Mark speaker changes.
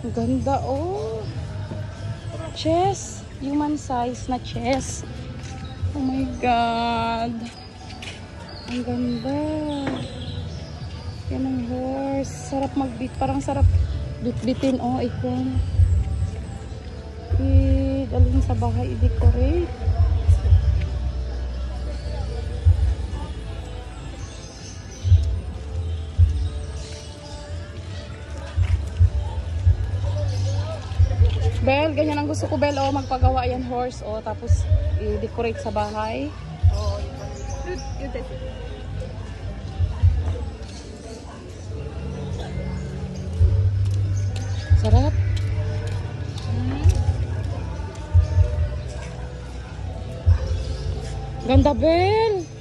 Speaker 1: Ang ganda, oh. Chess. Human size na chess. Oh my God. Ang ganda. Yan ang horse. Sarap magbit. Parang sarap bit-bitin. Oh, ikon. Dalhin sa bahay. I-decorate. Bel, ganyan ang gusto ko, Bel. Oh, magpagawa yan horse. Oh, tapos i-decorate sa bahay.
Speaker 2: Oh,
Speaker 1: Sarap. Ganda, Bel.